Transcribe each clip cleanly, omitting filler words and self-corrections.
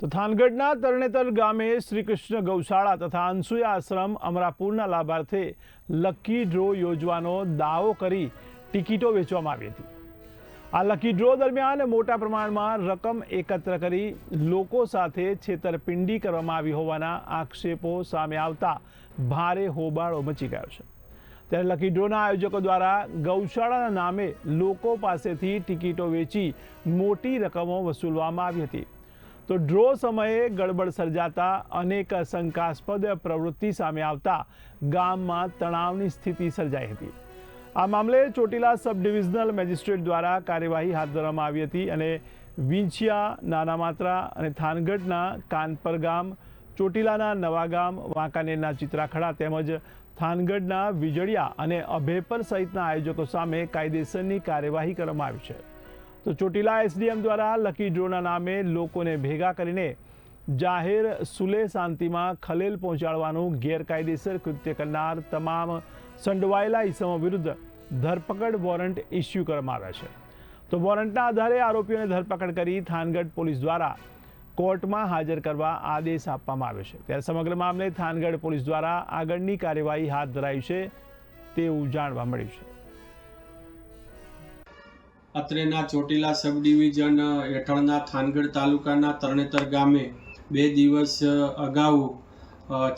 તો થાનગઢના તરણેતર ગામે શ્રી કૃષ્ણ ગૌશાળા તથા અનસુયા આશ્રમ અમરાપુરના લાભાર્થે લકી ડ્રો યોજવાનો દાવો કરી ટિકિટો વેચવામાં આવી હતી। આ લકી ડ્રો દરમિયાન મોટા પ્રમાણમાં રકમ એકત્ર કરી લોકો સાથે છેતરપિંડી કરવામાં આવી હોવાના આક્ષેપો સામે આવતા ભારે હોબાળો મચી ગયો છે। ત્યારે લકી ડ્રોના આયોજકો દ્વારા ગૌશાળાના નામે લોકો પાસેથી ટિકિટો વેચી મોટી રકમો વસૂલવામાં આવી હતી। તો ડ્રો સમયે ગડબડ સર્જાતા અનેક શંકાસ્પદ પ્રવૃત્તિ સામે આવતા ગામમાં તણાવની સ્થિતિ સર્જાઈ હતી। આ મામલે ચોટીલા સબ ડિવિઝનલ મેજિસ્ટ્રેટ દ્વારા કાર્યવાહી હાથ ધરવામાં આવી હતી અને વિંછિયા, નાના માત્રા અને થાનગઢના કાનપર ગામ, ચોટીલાના નવા ગામ, વાંકાનેરના ચિત્રાખડા તેમજ થાનગઢના વીજળિયા અને અભેપર સહિતના આયોજકો સામે કાયદેસરની કાર્યવાહી કરવામાં આવી છે। તો ચોટીલા એસડીએમ દ્વારા લકી ડ્રોના નામે લોકોને ભેગા કરીને જાહેર સુલે શાંતિમાં ખલેલ પહોંચાડવાનું ગેરકાયદેસર કૃત્ય કરનાર તમામ સંડોવાયેલા ઇસમો વિરુદ્ધ ધરપકડ વોરંટ ઇસ્યુ કરવામાં આવ્યા છે। તો વોરંટના આધારે આરોપીઓને ધરપકડ કરી થાનગઢ પોલીસ દ્વારા કોર્ટમાં હાજર કરવા આદેશ આપવામાં આવ્યો છે। ત્યારે સમગ્ર મામલે થાનગઢ પોલીસ દ્વારા આગળની કાર્યવાહી હાથ ધરાઈ છે તેવું જાણવા મળ્યું છે। અત્રેના ચોટીલા સબ ડિવિઝન હેઠળના થાનગઢ તાલુકાના તરણેતર ગામે 2 દિવસ અગાઉ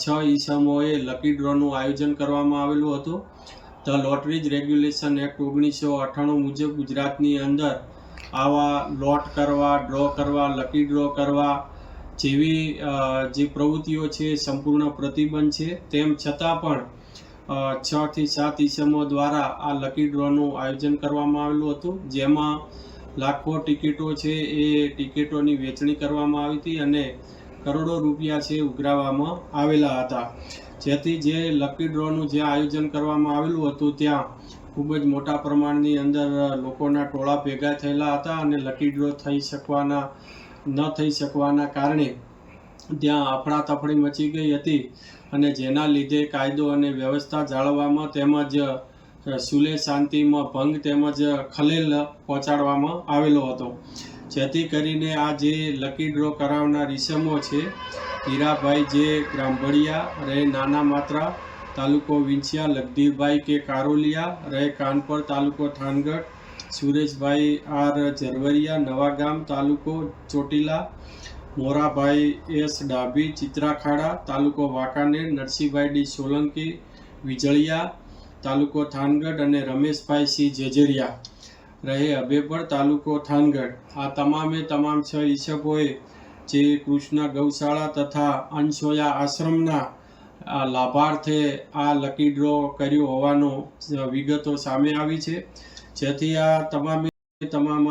6 ઈસમોએ લકી ડ્રોનું આયોજન કરવામાં આવેલું હતું। ધ લોટરીજ રેગ્યુલેશન એક્ટ 1998 મુજબ ગુજરાતની અંદર આવા લોટ કરવા, ડ્રો કરવા, લકી ડ્રો કરવા જેવી જે પ્રવૃત્તિઓ છે સંપૂર્ણ પ્રતિબંધ છે। તેમ છતાં પણ 6 થી 7 ઈસમો દ્વારા આ લકી ડ્રોનું આયોજન કરવામાં આવેલું હતું, જેમાં લાખો ટિકિટો છે એ ટિકિટોની વેચણી કરવામાં આવી હતી અને કરોડો રૂપિયા છે ઉઘરાવવામાં આવેલા હતા। જેથી જે લકી ડ્રોનું જે આયોજન કરવામાં આવેલું હતું ત્યાં ખૂબ જ મોટા પ્રમાણની અંદર લોકોના ટોળા ભેગા થયેલા હતા અને લકી ડ્રો ન થઈ શકવાના કારણે ત્યાં અફડાતફડી મચી ગઈ હતી અને જેના લીધે કાયદો અને વ્યવસ્થા જાળવવામાં તેમજ સુલે શાંતિમાં ભંગ તેમજ ખલેલ પહોંચાડવામાં આવેલો હતો। જેથી કરીને આ જે લકી ડ્રો કરાવનાર ઈસમો છે, હીરાભાઈ જે ગ્રામભળિયા રહે નાના માત્રા, તાલુકો વિંછિયા, લગધીરભાઈ કે કારોલિયા રહે કાનપર, તાલુકો થાનગઢ, સુરેશભાઈ આર ઝરવરિયા, નવા ગામ, તાલુકો ચોટીલા, મોરાભાઈ એસ ડાભી, ચિત્રાખાડા, તાલુકો વાંકાનેર, નરસિંહભાઈ ડી સોલંકી, વીજળિયા, તાલુકો થાનગઢ અને રમેશભાઈ સી જેજરિયા રહે અભેપર, તાલુકો થાનગઢ। આ તમામે તમામ 6 ઈસમોએ જે કૃષ્ણ ગૌશાળા તથા અનસોયા આશ્રમના લાભાર્થે આ લકી ડ્રો કર્યો હોવાનો વિગતો સામે આવી છે। જેથી આ તમામ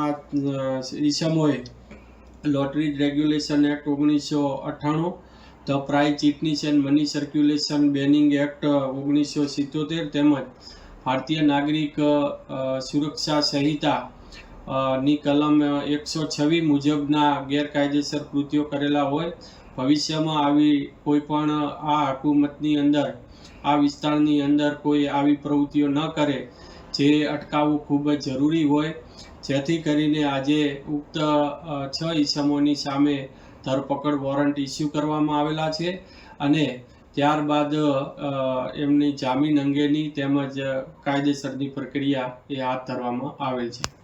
ઈસમોએ lottery regulation act 1998, the prize chits and money circulation banning act 1977 તેમજ ભારતીય નાગરિક સુરક્ષા સંહિતા ની કલમ 126 મુજબના ગેરકાયદેસર કૃત્યો કરેલા હોય, ભવિષ્યમાં આવી કોઈ પણ આ હુકુમતની અંદર આ વિસ્તારની અંદર કોઈ આવી પ્રવૃત્તિઓ ન કરે જે અટકાવવું ખૂબ જ જરૂરી હોય। જેથી કરીને આજે ઉક્ત 6 ઈસમોની સામે ધરપકડ વોરંટ ઇસ્યુ કરવામાં આવેલા છે અને ત્યારબાદ એમની જામીન અંગેની તેમજ કાયદેસરની પ્રક્રિયા એ હાથ ધરવામાં આવેલ છે।